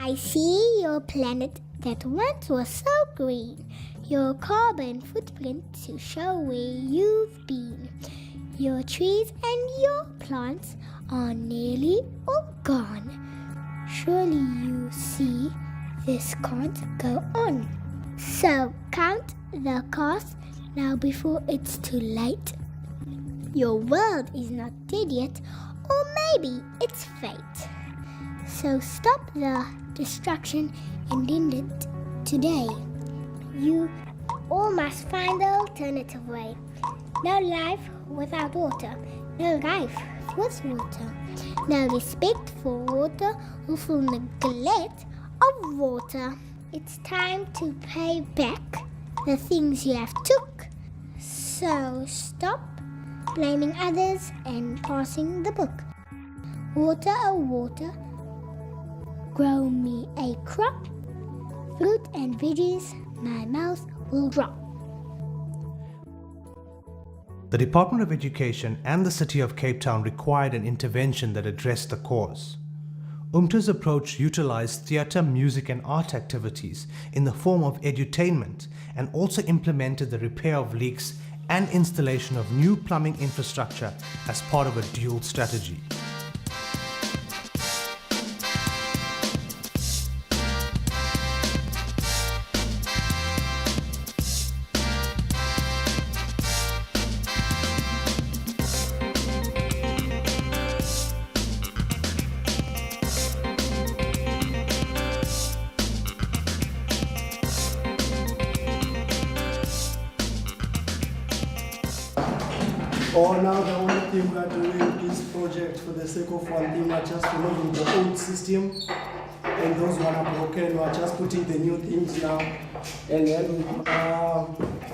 I see your planet that once was so green, your carbon footprint to show where you've been. Your trees and your plants are nearly all gone. Surely you see this can't go on. So count the cost now before it's too late. Your world is not dead yet, or maybe it's fate. So stop the destruction and end it today. You all must find the alternative way. No life without water. No life with water. No respect for water or full neglect of water. It's time to pay back the things you have took. So stop blaming others and passing the book. Water, oh water, grow me a crop. Fruit and veggies my mouth will drop. The Department of Education and the City of Cape Town required an intervention that addressed the cause. UMTA's approach utilized theatre, music and art activities in the form of edu-tainment and also implemented the repair of leaks and installation of new plumbing infrastructure as part of a dual strategy. Or now the only thing we are doing this project for the sake of one thing, we are just removing the old system and those one are broken, we are just putting the new things now and then we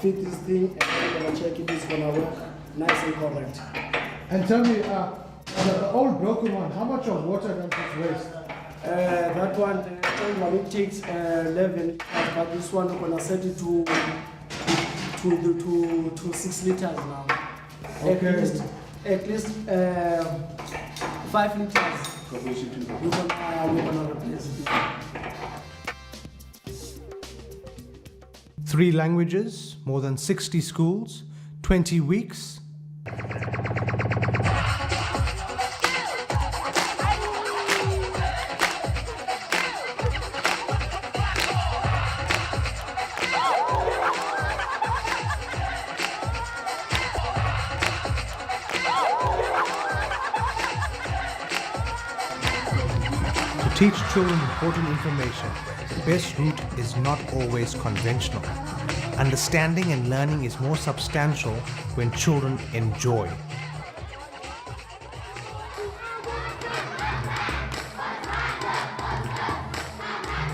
fit this thing and we're going to check if it's going to work nice and correct. And tell me, the old broken one, how much of water does it waste? That one, the old one, it takes 11, but this one we're going to set it to 6 liters now. Okay. At least 5 liters. We're gonna replace it. 3 languages, more than 60 schools, 20 weeks. To teach children important information, the best route is not always conventional. Understanding and learning is more substantial when children enjoy.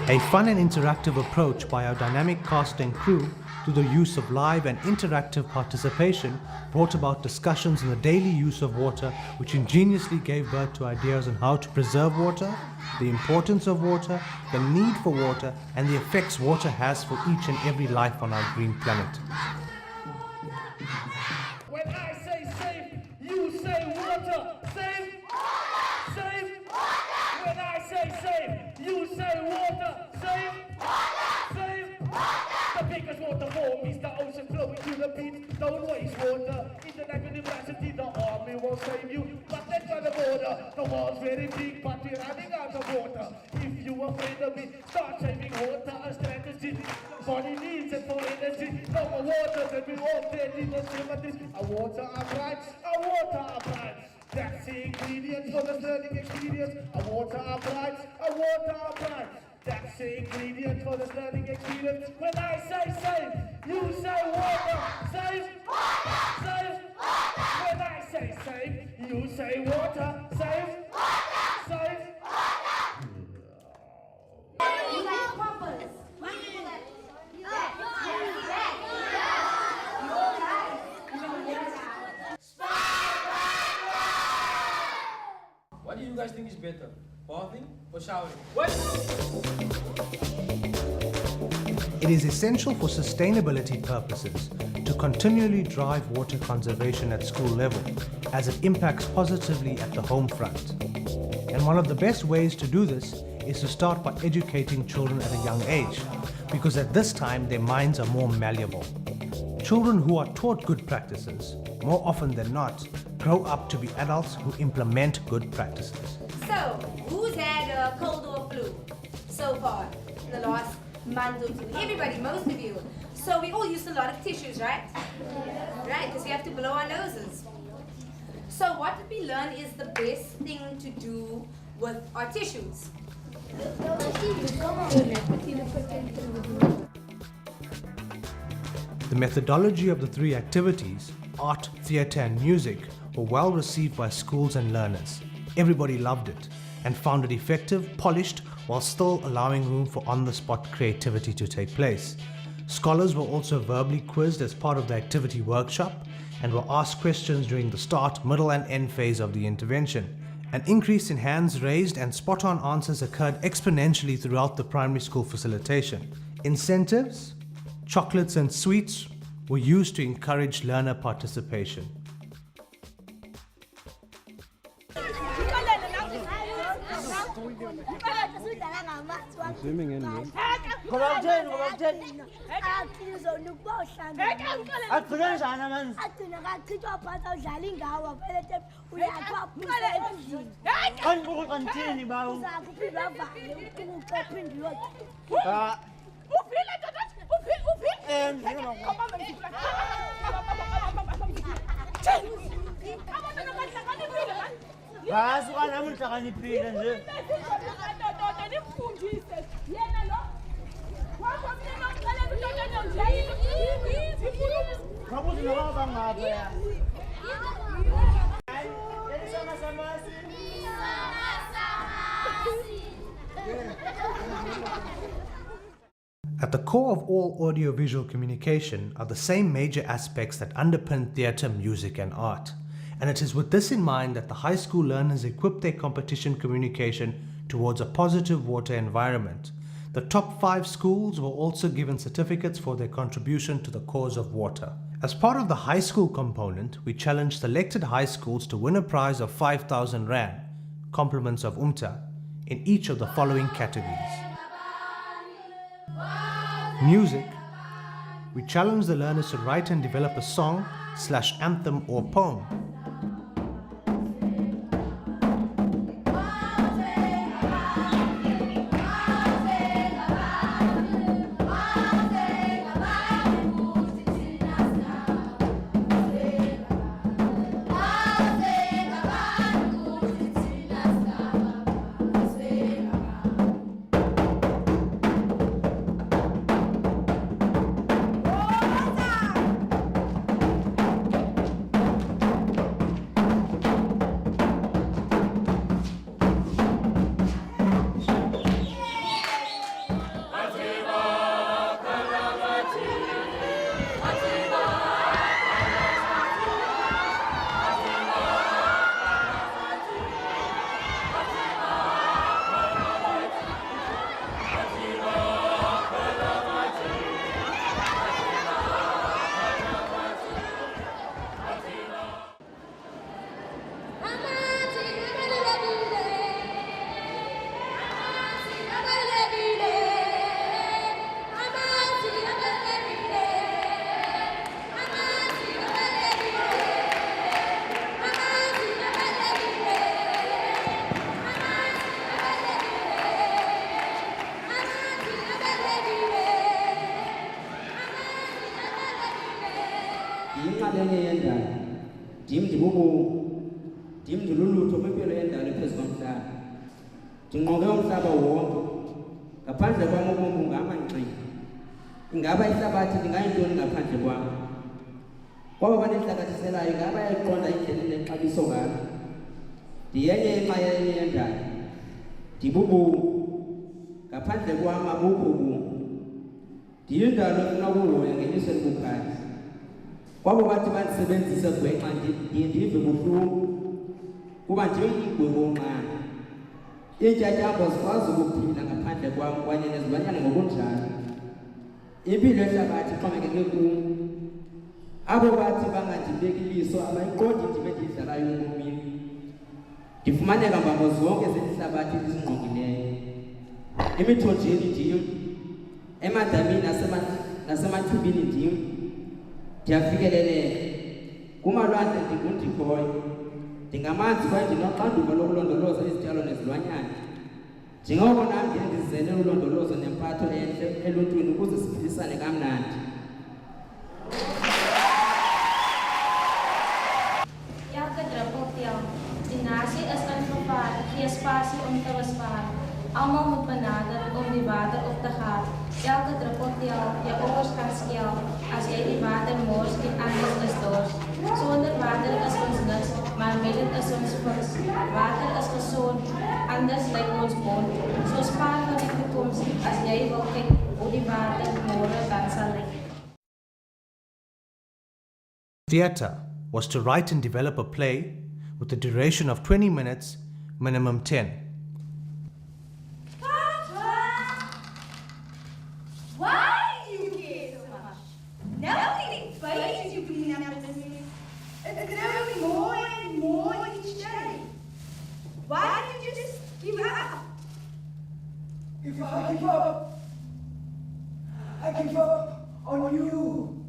A fun and interactive approach by our dynamic cast and crew through the use of live and interactive participation brought about discussions on the daily use of water, which ingeniously gave birth to ideas on how to preserve water, the importance of water, the need for water, and the effects water has for each and every life on our green planet. When I say save, you say water. Save, save. When I say save, you say water. Save, save. The biggest waterfall is the ocean flowing to the beach. Don't waste water. International university, the army will save you. But then by the border, the world's very big, but we're running out of water. If you're afraid of it, start saving water. A strategy. Body needs it for energy. No more water than we all dead in the cemeteries. Our water are bright. Our water are bright. That's the ingredient for the learning experience. Our water are bright. Our water are bright. That's the ingredient for the learning experience. When I say save, you say water. Save, save. When I say save, you say water. Save, save. What do you guys think is better, bathing or showering? What? It is essential for sustainability purposes to continually drive water conservation at school level, as it impacts positively at the home front. And one of the best ways to do this is to start by educating children at a young age, because at this time their minds are more malleable. Children who are taught good practices, more often than not, grow up to be adults who implement good practices. So, who's had a cold or flu so far in the last month or two? Everybody, most of you. So we all use a lot of tissues, right? Right, because we have to blow our noses. So what did we learn is the best thing to do with our tissues? The methodology of the three activities, art, theatre and music, were well received by schools and learners. Everybody loved it and found it effective, polished, while still allowing room for on-the-spot creativity to take place. Scholars were also verbally quizzed as part of the activity workshop and were asked questions during the start, middle and end phase of the intervention. An increase in hands raised and spot-on answers occurred exponentially throughout the primary school facilitation. Incentives, chocolates and sweets were used to encourage learner participation. Zooming in, man. At the core of all audiovisual communication are the same major aspects that underpin theatre, music and art. And it is with this in mind that the high school learners equip their competition communication towards a positive water environment. The top 5 schools were also given certificates for their contribution to the cause of water. As part of the high school component, we challenged selected high schools to win a prize of 5,000 Rand, compliments of Umta, in each of the following categories. Music. We challenged the learners to write and develop a song, /anthem or poem. Inxalenye yendalo ndim ndibubu ndim ndilulutho kwimpilo yendalo ephezu komhlaba ndingqonge umhlaba wonke ngaphandle kwam ubomi bungahamba ngxi ingaba ihlabathi lingayintoni ngaphandle kwam kwaba banehlakathiselayo ingaba yayiqonda indlela enexabiso ngalo ndiyenye inxalenye yendalo ndibubu ngaphandle kwam abukho ubomi ndiyindalo efuna ukuhoya ngeliso elibukhali kwabo bathi bandisebenzisa gwenxa ndiye ndive buhlungu kuba ndiyingigwe bonqana iintyatyambo zikwazi ukuphila ngaphandle kwam kwanye nezilwanyana ngokunjalo impilo yehlabathi ixhomekeke kum abo bathi bangandibeki liso abayiqondi ndibe ndiyidlalayo ebomini ndifumaneka mbambo zonke zeli hlabathi lizingqongileyo emithonjeni ndim, emadamini nasemathubini ndim, ndiyafikeleleka. Kumalwandle ndingundikhoyo, ndingamanzi kwaye ndinoxanduva lokulondoloza izityalo nezilwanyana. Njengoko nam ndizele ulondolozo nempatho entle eluntwini ukuze siphilisane kamnandi. Elke druppel tel. Die nasie is ingevaardig, gee spasie om te bespaar. Almal moet benader om die water op te gaan. Elke druppel tel, jou ouders gaan skel. As jy die water mors, die anders is dors. Sonder water is ons niks, maar met dit is ons viks. Water is gezond, anders lyk ons mond. So spaar vir die toekoms, as jy wil kyk hoe die water môre dan sal lyk. Theatre was to write and develop a play with a duration of 20 minutes, minimum 10. Why do you care so much? Nobody pays you clean up this mess. It's growing more and more each day. Why don't you just give up? If I give up, I give up on you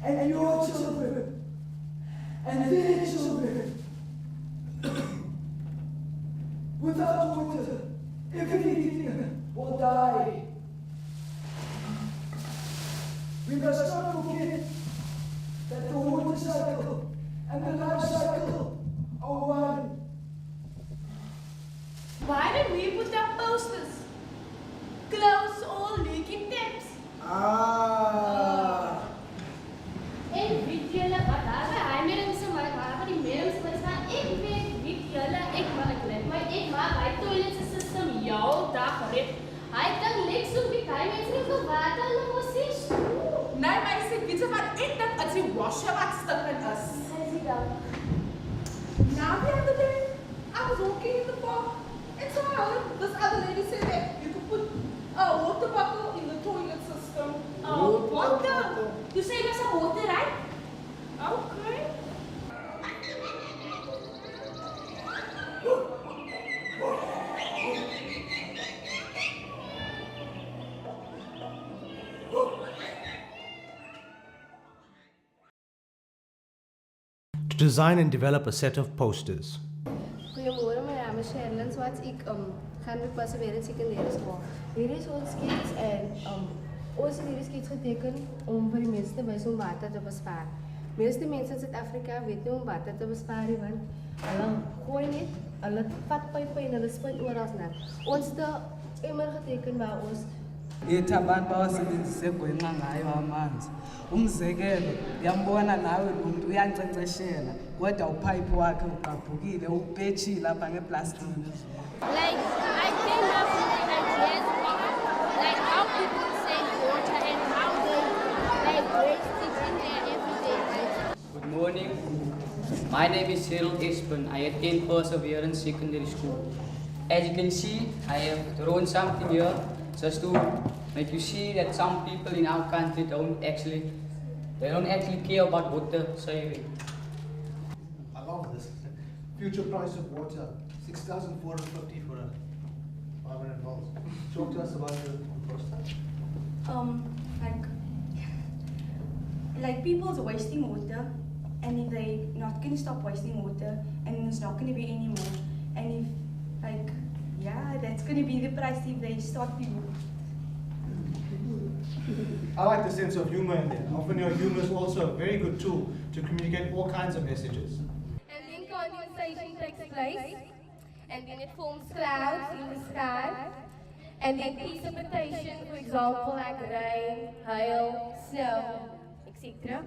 and your children and their children. Without water, everything will die. We must not forget that the water cycle and the life cycle are one. Why did we put up posters? Close all leaking taps. En weet julle wat daar by hy mense maar waar die mense was van ek weet julle ek maar ek let my ek maar hy toilet system jou dag red. Hy kan niks doen met hy mense nie vir water hulle mos sê. Nee, maar ek sê weet jy wat ek dink as die washer wat stukkend is. Hy sê dan Now the other day, I was walking in the park and so I heard this other lady say that you could put a water bottle in the toilet system. Oh, Water? You say there's some water, right? Okay. To design and develop a set of posters. Goedemorgen, mijn naam is Sherlyn Swart. Ik ga nu passeren secundaire school. Hier is ons skits en ons het hierdie skits geteken om vir die mense te wys om water te bespaar. Meeste mense in Suid-Afrika weet nie om water te bespaar nie, want hulle gooi net, hulle vat pype en hulle spin oral nat. Ons het 'n emmer geteken waar ons Yithi abantu bawasebenzise egwenqa ngayo amanzi. Umzekelo, uyambona nawe lo muntu uyankcenkceshela kodwa upipe wakhe ugqabhukile upetshile lapha ngeplastiki. like I came up with the ideas of like how people save water and how they like waste it in their everyday life. Good morning. My name is Cyril Espen. I attend Perseverance Secondary School. As you can see, I have drawn something here just to make you see that some people in our country don't actually care about water saving. I love this. Future price of water, 6,450 for a 500 volts. Talk to us about the poster. Like people's wasting water, and if they not gonna stop wasting water, and there's not gonna be any more, and if that's gonna be the price if they start people. I like the sense of humor in there. Often your humor is also a very good tool to communicate all kinds of messages. And then condensation takes place, and then it forms clouds in the sky, and then precipitation, for example, like rain, hail, snow, etc.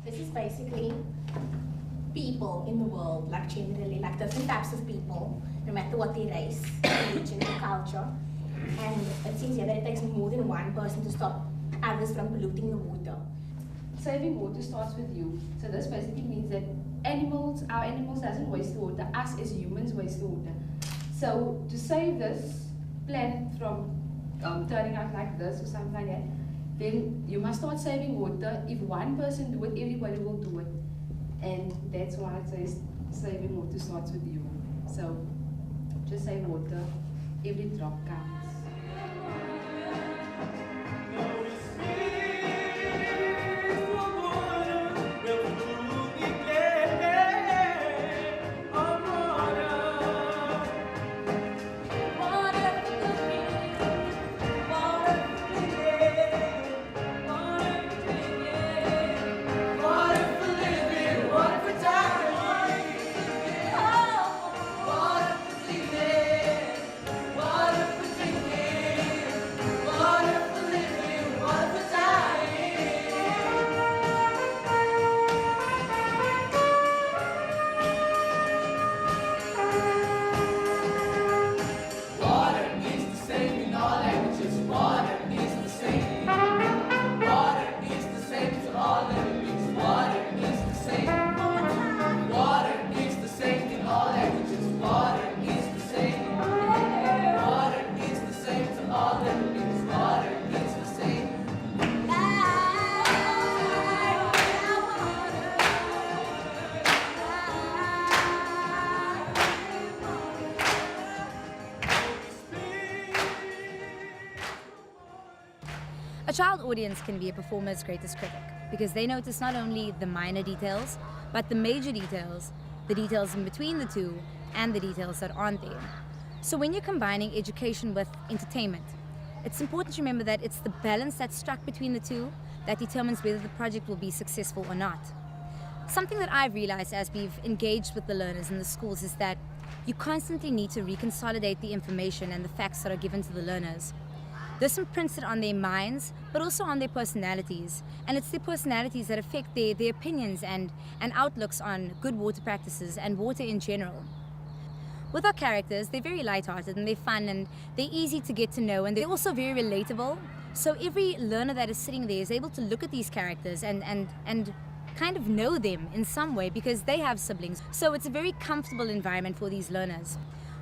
This is basically people in the world, like generally, like different types of people, no matter what their race, religion, or culture. And it seems here that it takes more than one person to stop others from polluting the water. saving water starts with you. So this basically means that our animals doesn't waste water, us as humans waste water. So to save this planet from turning out like this or something like that, then you must start saving water. If one person do it, everybody will do it. And that's why it says saving water starts with you. So just save water every drop counts. A child audience can be a performer's greatest critic because they notice not only the minor details, but the major details, the details in between the two, and the details that aren't there. So when you're combining education with entertainment, it's important to remember that it's the balance that's struck between the two that determines whether the project will be successful or not. Something that I've realized as we've engaged with the learners in the schools is that you constantly need to reconsolidate the information and the facts that are given to the learners. This imprints it on their minds, but also on their personalities. And it's their personalities that affect their opinions and outlooks on good water practices and water in general. With our characters, they're very lighthearted and they're fun and they're easy to get to know, and they're also very relatable. So every learner that is sitting there is able to look at these characters and kind of know them in some way because they have siblings. So it's a very comfortable environment for these learners.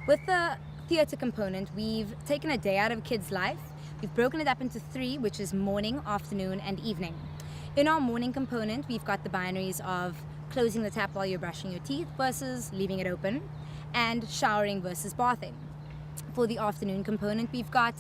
With the theatre component, we've taken a day out of a kid's life. We've broken it up into 3, which is morning, afternoon, and evening. In our morning component, we've got the binaries of closing the tap while you're brushing your teeth versus leaving it open, and showering versus bathing. For the afternoon component, we've got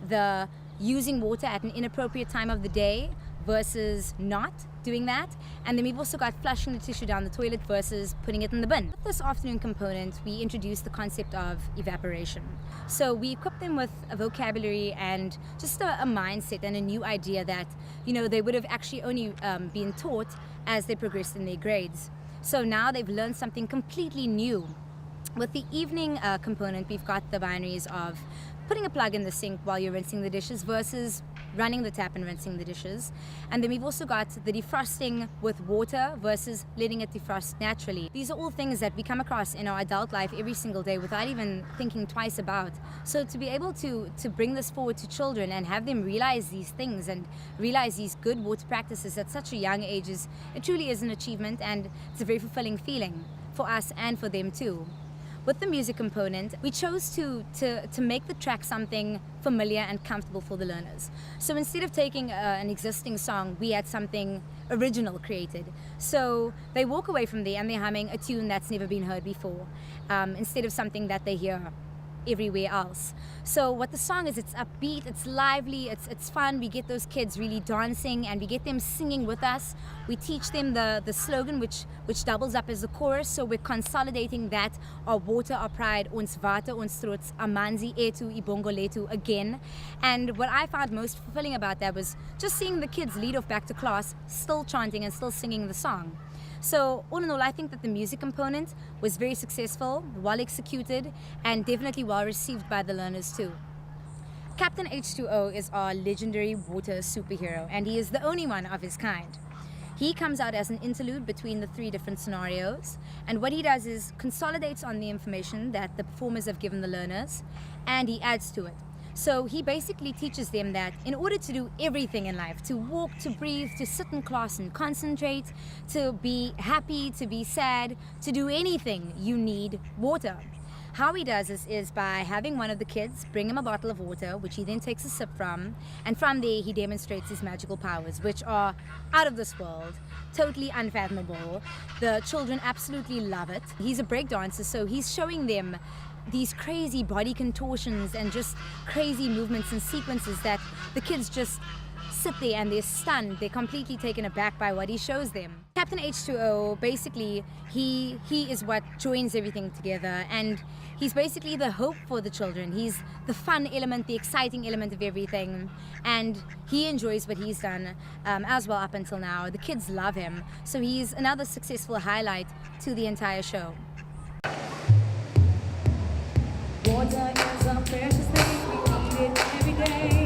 the using water at an inappropriate time of the day versus not doing that. And then we've also got flushing the tissue down the toilet versus putting it in the bin. With this afternoon component, we introduced the concept of evaporation. So we equipped them with a vocabulary and just a mindset and a new idea that, you know, they would have actually only been taught as they progressed in their grades. So now they've learned something completely new. With the evening component, we've got the binaries of putting a plug in the sink while you're rinsing the dishes versus running the tap and rinsing the dishes. And then we've also got the defrosting with water versus letting it defrost naturally. These are all things that we come across in our adult life every single day without even thinking twice about. So to be able to bring this forward to children and have them realize these things and realize these good water practices at such a young age it truly is an achievement, and it's a very fulfilling feeling for us and for them too. With the music component, we chose to make the track something familiar and comfortable for the learners. So instead of taking an existing song, we had something original created. So they walk away from there and they're humming a tune that's never been heard before, instead of something that they hear everywhere else. So what the song is, it's upbeat, it's lively, it's fun. We get those kids really dancing and we get them singing with us. We teach them the slogan which doubles up as the chorus, so we're consolidating that: our water, our pride, ons water, ons trots, amanzi etu, ibongo letu, again. And what I found most fulfilling about that was just seeing the kids lead off back to class, still chanting and still singing the song. So all in all, I think that the music component was very successful, well executed, and definitely well received by the learners too. Captain H2O is our legendary water superhero, and he is the only one of his kind. He comes out as an interlude between the 3 different scenarios, and what he does is consolidates on the information that the performers have given the learners, and he adds to it. So he basically teaches them that in order to do everything in life, to walk, to breathe, to sit in class and concentrate, to be happy, to be sad, to do anything, you need water. How he does this is by having one of the kids bring him a bottle of water, which he then takes a sip from, and from there he demonstrates his magical powers, which are out of this world, totally unfathomable. The children absolutely love it. He's a break dancer, so he's showing them these crazy body contortions and just crazy movements and sequences that the kids just sit there and they're stunned. They're completely taken aback by what he shows them. Captain H2O, basically, he is what joins everything together, and he's basically the hope for the children. He's the fun element, the exciting element of everything, and he enjoys what he's done as well up until now. The kids love him, so he's another successful highlight to the entire show. Water is a precious thing, we need it every day.